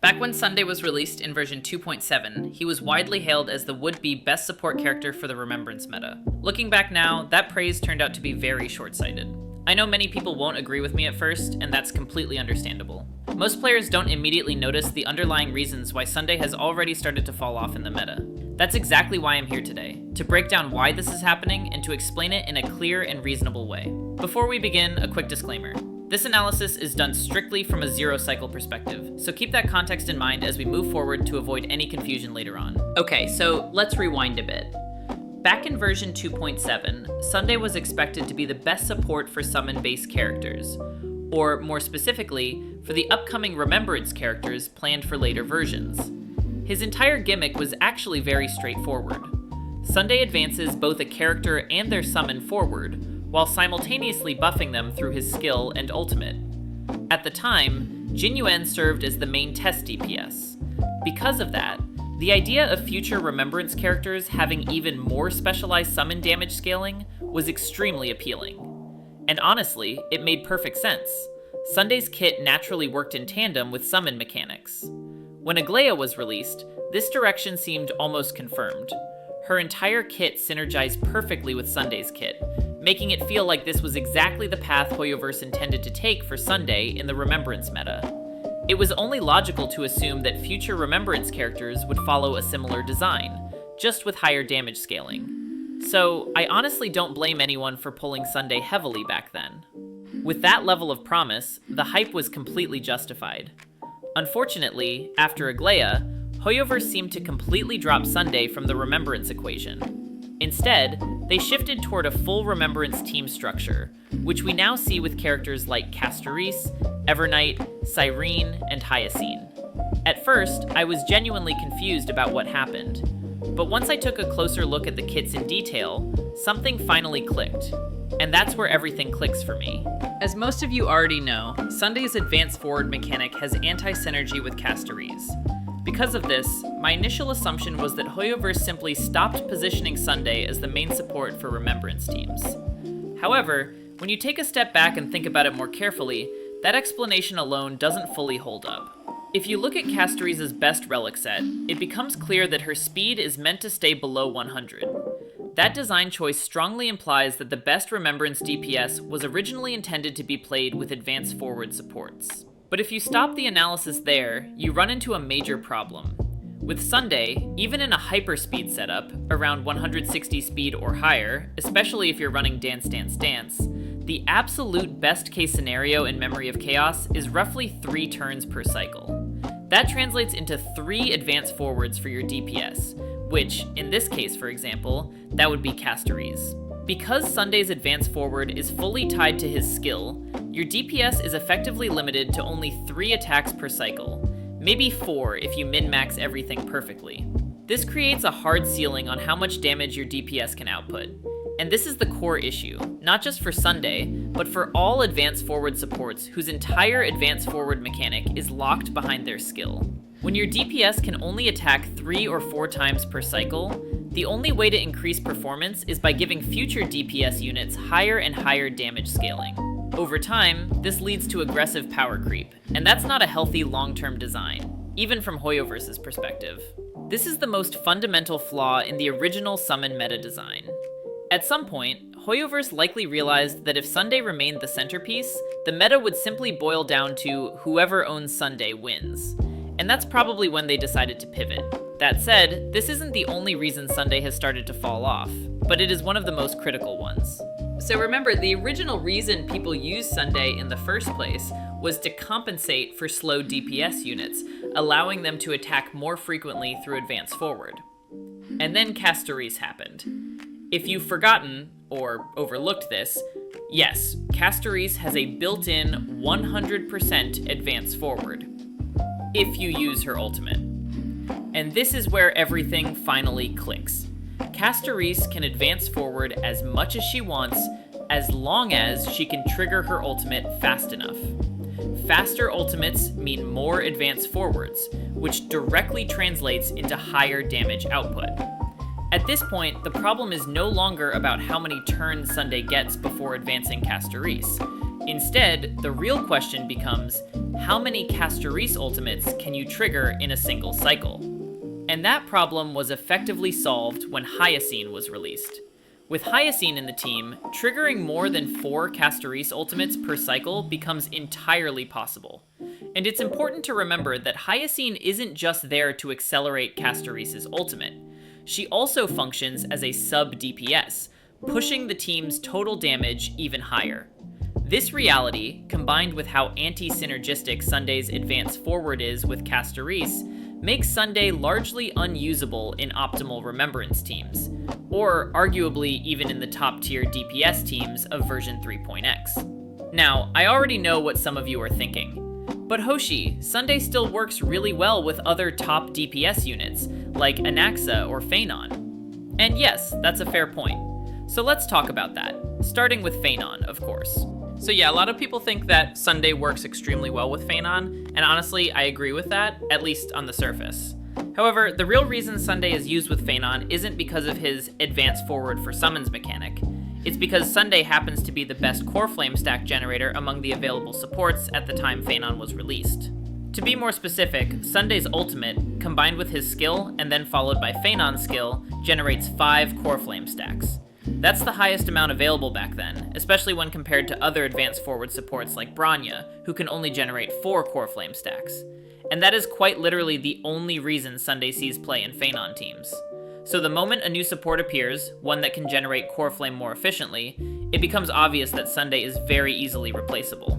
Back when Sunday was released in version 2.7, he was widely hailed as the would-be best support character for the Remembrance meta. Looking back now, that praise turned out to be very short-sighted. I know many people won't agree with me at first, and that's completely understandable. Most players don't immediately notice the underlying reasons why Sunday has already started to fall off in the meta. That's exactly why I'm here today, to break down why this is happening and to explain it in a clear and reasonable way. Before we begin, a quick disclaimer. This analysis is done strictly from a zero-cycle perspective, so keep that context in mind as we move forward to avoid any confusion later on. Okay, so let's rewind a bit. Back in version 2.7, Sunday was expected to be the best support for summon-based characters, or more specifically, for the upcoming Remembrance characters planned for later versions. His entire gimmick was actually very straightforward. Sunday advances both a character and their summon forward, while simultaneously buffing them through his skill and ultimate. At the time, Jin Yuan served as the main test DPS. Because of that, the idea of future Remembrance characters having even more specialized summon damage scaling was extremely appealing. And honestly, it made perfect sense. Sunday's kit naturally worked in tandem with summon mechanics. When Aglaia was released, this direction seemed almost confirmed. Her entire kit synergized perfectly with Sunday's kit, making it feel like this was exactly the path Hoyoverse intended to take for Sunday in the Remembrance meta. It was only logical to assume that future Remembrance characters would follow a similar design, just with higher damage scaling. So, I honestly don't blame anyone for pulling Sunday heavily back then. With that level of promise, the hype was completely justified. Unfortunately, after Aglaia, Hoyoverse seemed to completely drop Sunday from the Remembrance equation. Instead, they shifted toward a full Remembrance team structure, which we now see with characters like Castoris, Evernight, Cyrene, and Hyacine. At first, I was genuinely confused about what happened, but once I took a closer look at the kits in detail, something finally clicked. And that's where everything clicks for me. As most of you already know, Sunday's advance forward mechanic has anti-synergy with Castoris. Because of this, my initial assumption was that Hoyoverse simply stopped positioning Sunday as the main support for Remembrance teams. However, when you take a step back and think about it more carefully, that explanation alone doesn't fully hold up. If you look at Castoris' best relic set, it becomes clear that her speed is meant to stay below 100. That design choice strongly implies that the best Remembrance DPS was originally intended to be played with advance forward supports. But if you stop the analysis there, you run into a major problem. With Sunday, even in a hyperspeed setup, around 160 speed or higher, especially if you're running Dance Dance Dance, the absolute best case scenario in Memory of Chaos is roughly 3 turns per cycle. That translates into 3 advance forwards for your DPS, which, in this case for example, that would be Castoris. Because Sunday's advance forward is fully tied to his skill, your DPS is effectively limited to only 3 attacks per cycle, maybe 4 if you min-max everything perfectly. This creates a hard ceiling on how much damage your DPS can output. And this is the core issue, not just for Sunday, but for all advance forward supports whose entire advance forward mechanic is locked behind their skill. When your DPS can only attack 3 or 4 times per cycle, the only way to increase performance is by giving future DPS units higher and higher damage scaling. Over time, this leads to aggressive power creep, and that's not a healthy long-term design, even from Hoyoverse's perspective. This is the most fundamental flaw in the original summon meta design. At some point, Hoyoverse likely realized that if Sunday remained the centerpiece, the meta would simply boil down to whoever owns Sunday wins. And that's probably when they decided to pivot. That said, this isn't the only reason Sunday has started to fall off, but it is one of the most critical ones. So remember, the original reason people used Sunday in the first place was to compensate for slow DPS units, allowing them to attack more frequently through advance forward. And then Castoris happened. If you've forgotten, or overlooked this, yes, Castoris has a built-in 100% advance forward, if you use her ultimate. And this is where everything finally clicks. Castoris can advance forward as much as she wants, as long as she can trigger her ultimate fast enough. Faster ultimates mean more advance forwards, which directly translates into higher damage output. At this point, the problem is no longer about how many turns Sunday gets before advancing Castoris. Instead, the real question becomes, how many Castorice ultimates can you trigger in a single cycle? And that problem was effectively solved when Hyacine was released. With Hyacine in the team, triggering more than 4 Castorice ultimates per cycle becomes entirely possible. And it's important to remember that Hyacine isn't just there to accelerate Castorice's ultimate. She also functions as a sub-DPS, pushing the team's total damage even higher. This reality, combined with how anti-synergistic Sunday's advance forward is with Castorice, makes Sunday largely unusable in optimal Remembrance teams, or arguably even in the top-tier DPS teams of version 3.x. Now, I already know what some of you are thinking, but Hoshi, Sunday still works really well with other top DPS units, like Anaxa or Phanon. And yes, that's a fair point. So let's talk about that, starting with Phanon, of course. So yeah, a lot of people think that Sunday works extremely well with Phanon, and honestly, I agree with that, at least on the surface. However, the real reason Sunday is used with Phanon isn't because of his advance forward for summons mechanic. It's because Sunday happens to be the best core flame stack generator among the available supports at the time Phanon was released. To be more specific, Sunday's ultimate, combined with his skill and then followed by Phanon's skill, generates 5 core flame stacks. That's the highest amount available back then, especially when compared to other advanced forward supports like Bronya, who can only generate 4 core flame stacks. And that is quite literally the only reason Sunday sees play in Phanon teams. So the moment a new support appears, one that can generate core flame more efficiently, it becomes obvious that Sunday is very easily replaceable.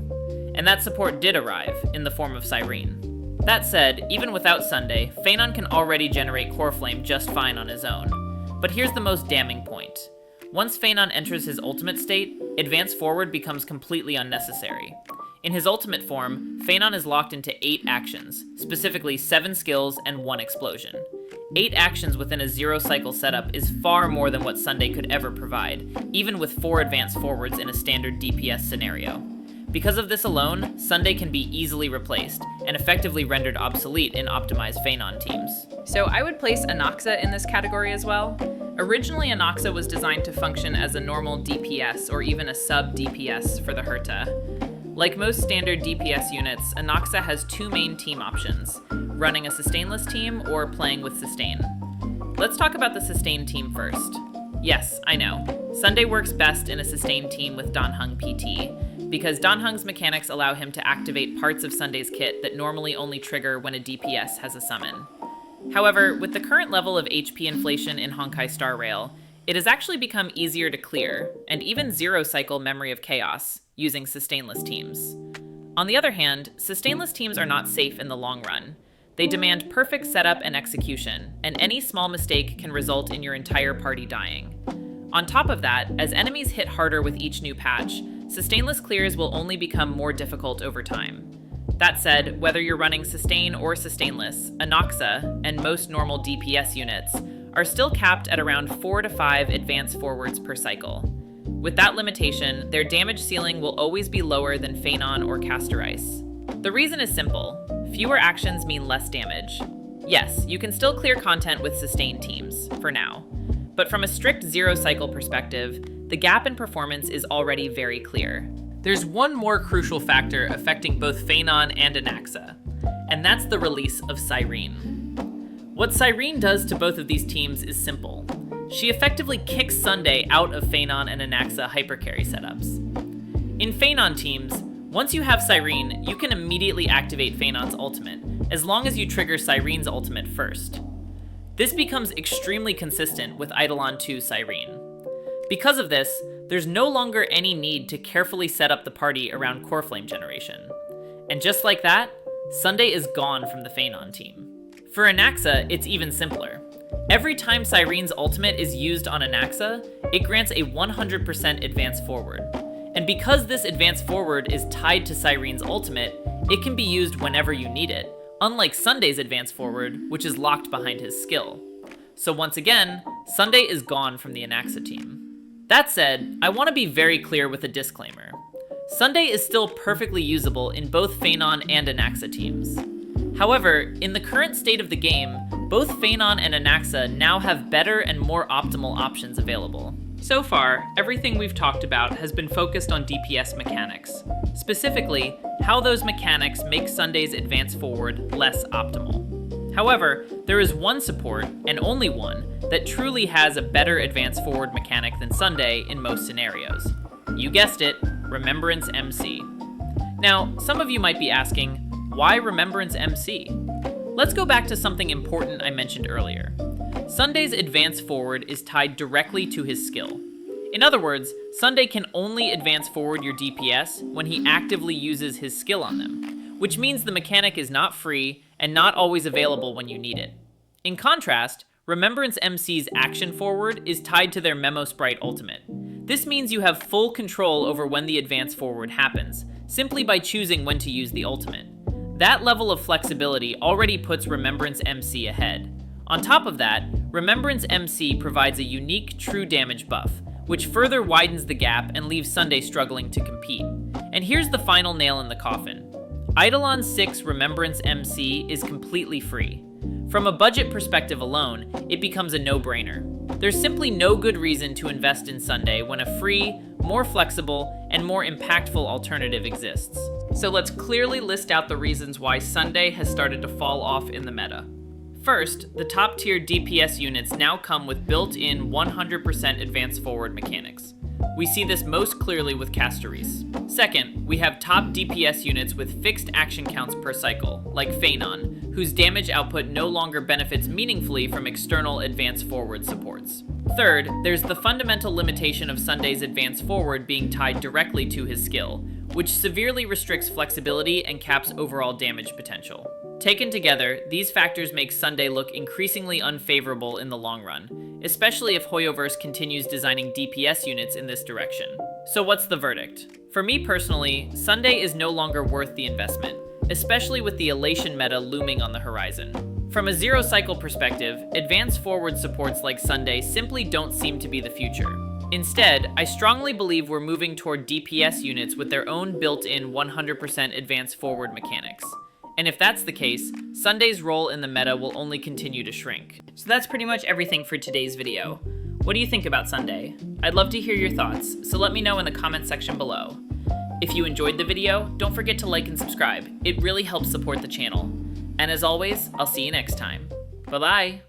And that support did arrive, in the form of Cyrene. That said, even without Sunday, Phanon can already generate core flame just fine on his own. But here's the most damning point. Once Phanon enters his ultimate state, advance forward becomes completely unnecessary. In his ultimate form, Phanon is locked into 8 actions, specifically 7 skills and 1 explosion. 8 actions within a 0-cycle setup is far more than what Sunday could ever provide, even with 4 advance forwards in a standard DPS scenario. Because of this alone, Sunday can be easily replaced, and effectively rendered obsolete in optimized Phanon teams. So I would place Anaxa in this category as well. Originally, Anaxa was designed to function as a normal DPS, or even a sub-DPS for the Herta. Like most standard DPS units, Anaxa has 2 main team options, running a sustainless team or playing with sustain. Let's talk about the sustain team first. Yes, I know. Sunday works best in a sustain team with Danheng PT, because Danheng's mechanics allow him to activate parts of Sunday's kit that normally only trigger when a DPS has a summon. However, with the current level of HP inflation in Honkai Star Rail, it has actually become easier to clear, and even 0-cycle Memory of Chaos, using sustainless teams. On the other hand, sustainless teams are not safe in the long run. They demand perfect setup and execution, and any small mistake can result in your entire party dying. On top of that, as enemies hit harder with each new patch, sustainless clears will only become more difficult over time. That said, whether you're running sustain or sustainless, Anaxa, and most normal DPS units, are still capped at around 4 to 5 advance forwards per cycle. With that limitation, their damage ceiling will always be lower than Phanon or Castorice. The reason is simple. Fewer actions mean less damage. Yes, you can still clear content with sustain teams, for now. But from a strict 0-cycle perspective, the gap in performance is already very clear. There's one more crucial factor affecting both Phanon and Anaxa, and that's the release of Cyrene. What Cyrene does to both of these teams is simple. She effectively kicks Sunday out of Phanon and Anaxa hypercarry setups. In Phanon teams, once you have Cyrene, you can immediately activate Phanon's ultimate, as long as you trigger Cyrene's ultimate first. This becomes extremely consistent with Eidolon 2 Cyrene. Because of this, there's no longer any need to carefully set up the party around core flame generation. And just like that, Sunday is gone from the Phanon team. For Anaxa, it's even simpler. Every time Cyrene's ultimate is used on Anaxa, it grants a 100% advance forward. And because this advance forward is tied to Cyrene's ultimate, it can be used whenever you need it, unlike Sunday's advance forward, which is locked behind his skill. So once again, Sunday is gone from the Anaxa team. That said, I want to be very clear with a disclaimer. Sunday is still perfectly usable in both Phanon and Anaxa teams. However, in the current state of the game, both Phanon and Anaxa now have better and more optimal options available. So far, everything we've talked about has been focused on DPS mechanics, specifically how those mechanics make Sunday's advance forward less optimal. However, there is one support, and only one, that truly has a better advance forward mechanic than Sunday in most scenarios. You guessed it, Remembrance MC. Now, some of you might be asking, why Remembrance MC? Let's go back to something important I mentioned earlier. Sunday's advance forward is tied directly to his skill. In other words, Sunday can only advance forward your DPS when he actively uses his skill on them, which means the mechanic is not free and not always available when you need it. In contrast, Remembrance MC's action forward is tied to their Memo Sprite ultimate. This means you have full control over when the advance forward happens, simply by choosing when to use the ultimate. That level of flexibility already puts Remembrance MC ahead. On top of that, Remembrance MC provides a unique true damage buff, which further widens the gap and leaves Sunday struggling to compete. And here's the final nail in the coffin. Eidolon 6 Remembrance MC is completely free. From a budget perspective alone, it becomes a no-brainer. There's simply no good reason to invest in Sunday when a free, more flexible, and more impactful alternative exists. So let's clearly list out the reasons why Sunday has started to fall off in the meta. First, the top-tier DPS units now come with built-in 100% advance forward mechanics. We see this most clearly with Castoris. Second, we have top DPS units with fixed action counts per cycle, like Phanon, whose damage output no longer benefits meaningfully from external advance forward supports. Third, there's the fundamental limitation of Sunday's advance forward being tied directly to his skill, which severely restricts flexibility and caps overall damage potential. Taken together, these factors make Sunday look increasingly unfavorable in the long run, especially if Hoyoverse continues designing DPS units in this direction. So what's the verdict? For me personally, Sunday is no longer worth the investment, especially with the Elation meta looming on the horizon. From a zero cycle perspective, advance forward supports like Sunday simply don't seem to be the future. Instead, I strongly believe we're moving toward DPS units with their own built-in 100% advance forward mechanics. And if that's the case, Sunday's role in the meta will only continue to shrink. So that's pretty much everything for today's video. What do you think about Sunday? I'd love to hear your thoughts, so let me know in the comment section below. If you enjoyed the video, don't forget to like and subscribe. It really helps support the channel. And as always, I'll see you next time. Bye-bye!